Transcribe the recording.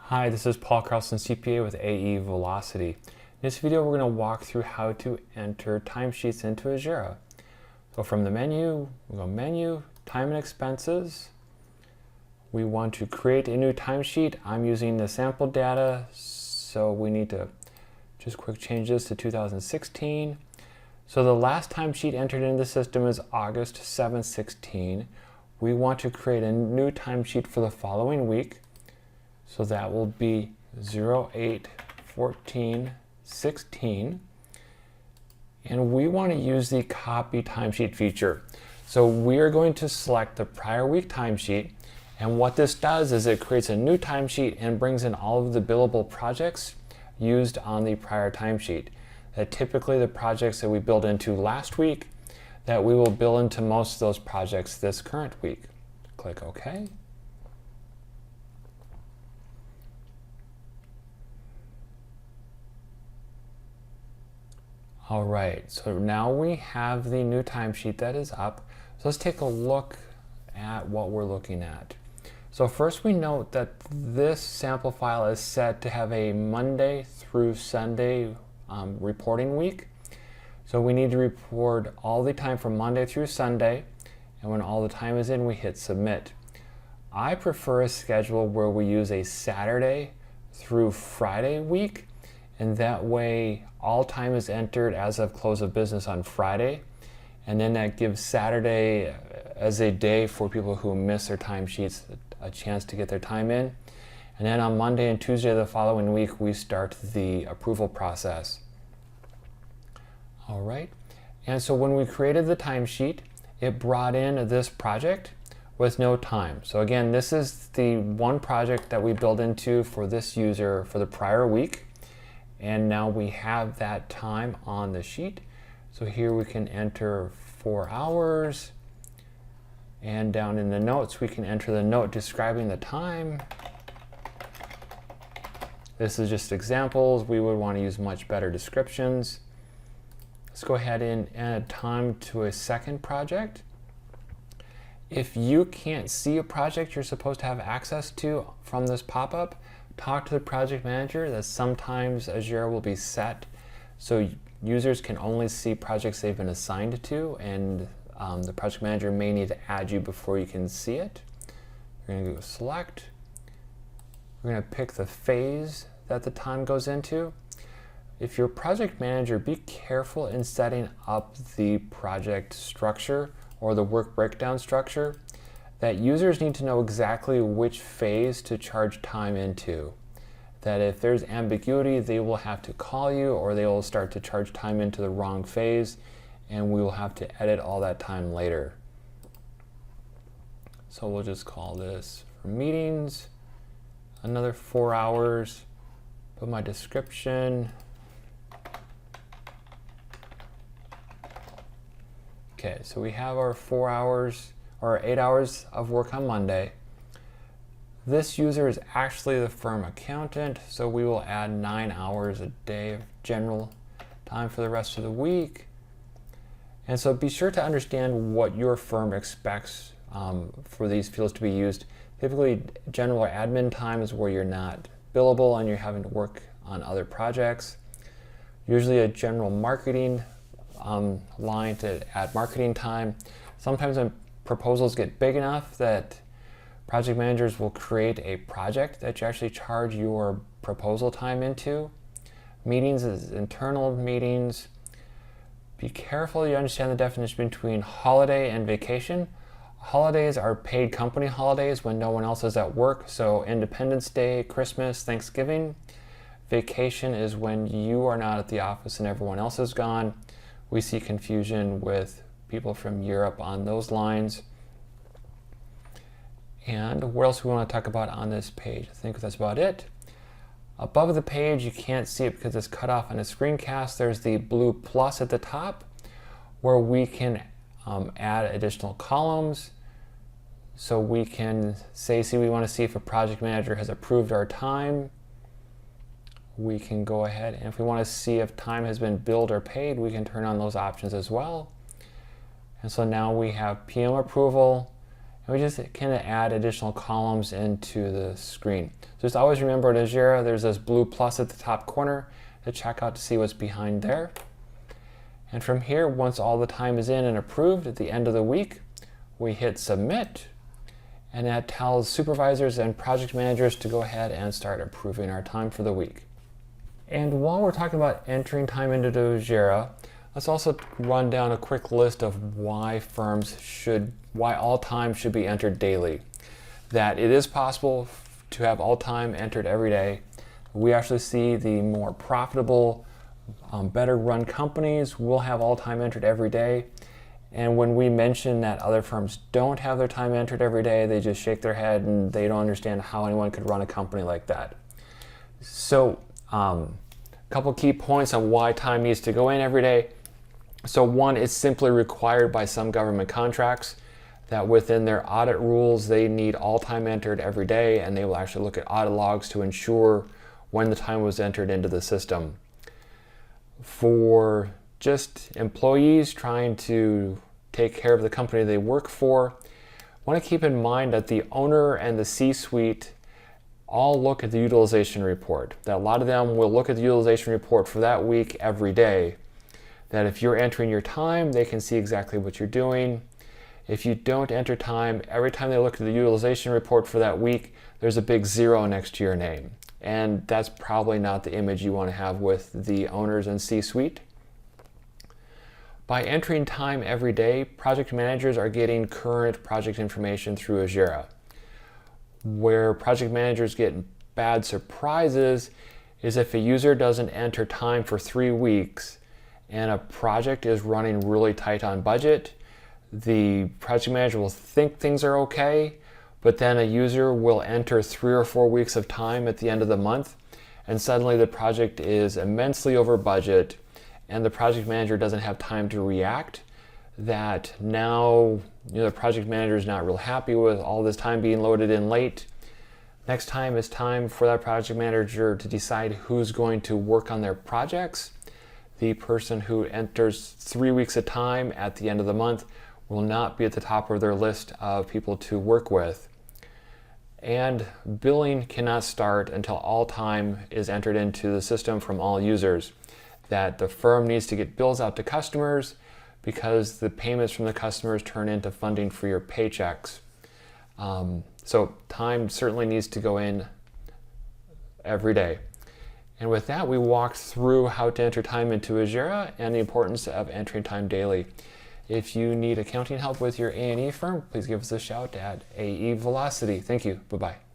Hi, this is Paul Carlson, CPA with AE Velocity. In this video, we're going to walk through how to enter timesheets into Ajera. So from the menu, we go Menu, Time and Expenses. We want to create a new timesheet. I'm using the sample data, so we need to just quick change this to 2016. So the last timesheet entered into the system is August 7, 16. We want to create a new timesheet for the following week. So that will be 08/14/16. And we want to use the copy timesheet feature. So we are going to select the prior week timesheet. And what this does is it creates a new timesheet and brings in all of the billable projects used on the prior timesheet. That typically the projects that we build into last week, that we will bill into most of those projects this current week. Click OK. All right, so now we have the new timesheet that is up. So let's take a look at what we're looking at. So first we note that this sample file is set to have a Monday through Sunday reporting week. So we need to report all the time from Monday through Sunday, and when all the time is in, we hit submit. I prefer a schedule where we use a Saturday through Friday week, and that way all time is entered as of close of business on Friday, and then that gives Saturday as a day for people who miss their timesheets a chance to get their time in. And then on Monday and Tuesday the following week we start the approval process. All right, and so when we created the timesheet, it brought in this project with no time. So again, this is the one project that we built into for this user for the prior week. And now we have that time on the sheet. So here we can enter 4 hours. And down in the notes, we can enter the note describing the time. This is just examples. We would want to use much better descriptions. Let's go ahead and add time to a second project. If you can't see a project you're supposed to have access to from this pop-up, talk to the project manager. That sometimes Ajera will be set so users can only see projects they've been assigned to, and the project manager may need to add you before you can see it. We're going to go select. We're going to pick the phase that the time goes into. If you're project manager, be careful in setting up the project structure or the work breakdown structure, that users need to know exactly which phase to charge time into. That if there's ambiguity, they will have to call you, or they will start to charge time into the wrong phase, and we will have to edit all that time later. So we'll just call this for meetings, another 4 hours, put my description. Okay, so we have our 4 hours or 8 hours of work on Monday. This user is actually the firm accountant, so we will add 9 hours a day of general time for the rest of the week. And so be sure to understand what your firm expects for these fields to be used. Typically, general or admin time is where you're not billable and you're having to work on other projects. Usually a general marketing line to add marketing time. Sometimes when proposals get big enough that project managers will create a project that you actually charge your proposal time into. Meetings is internal meetings. Be careful you understand the definition between holiday and vacation. Holidays are paid company holidays when no one else is at work, so Independence Day, Christmas, Thanksgiving. Vacation is when you are not at the office and everyone else is gone. We see confusion with people from Europe on those lines. And what else we want to talk about on this page? I think that's about it. Above the page, you can't see it because it's cut off on a screencast. There's the blue plus at the top where we can add additional columns. So we can say, we want to see if a project manager has approved our time. We can go ahead, and if we want to see if time has been billed or paid, we can turn on those options as well. And so now we have PM approval, and we just kind of add additional columns into the screen. Just always remember in Ajera, there's this blue plus at the top corner to check out to see what's behind there. And from here, once all the time is in and approved at the end of the week, we hit submit, and that tells supervisors and project managers to go ahead and start approving our time for the week. And while we're talking about entering time into Ajera, let's also run down a quick list of why all time should be entered daily. That it is possible to have all time entered every day. We actually see the more profitable, better run companies will have all time entered every day. And when we mention that other firms don't have their time entered every day, they just shake their head and they don't understand how anyone could run a company like that. So a couple key points on why time needs to go in every day. So one, it's simply required by some government contracts that within their audit rules, they need all time entered every day, and they will actually look at audit logs to ensure when the time was entered into the system. For just employees trying to take care of the company they work for, I want to keep in mind that the owner and the C-suite all look at the utilization report. That a lot of them will look at the utilization report for that week every day. That if you're entering your time, they can see exactly what you're doing. If you don't enter time, every time they look at the utilization report for that week, there's a big 0 next to your name. And that's probably not the image you want to have with the owners and C-suite. By entering time every day, project managers are getting current project information through Ajera. Where project managers get bad surprises is if a user doesn't enter time for 3 weeks and a project is running really tight on budget, the project manager will think things are okay, but then a user will enter 3 or 4 weeks of time at the end of the month, and suddenly the project is immensely over budget, and the project manager doesn't have time to react. That now the project manager is not real happy with all this time being loaded in late. Next time it's time for that project manager to decide who's going to work on their projects. The person who enters 3 weeks of time at the end of the month will not be at the top of their list of people to work with. And billing cannot start until all time is entered into the system from all users. That the firm needs to get bills out to customers because the payments from the customers turn into funding for your paychecks. So time certainly needs to go in every day. And with that, we walked through how to enter time into Ajera and the importance of entering time daily. If you need accounting help with your A&E firm, please give us a shout at AE Velocity. Thank you. Bye-bye.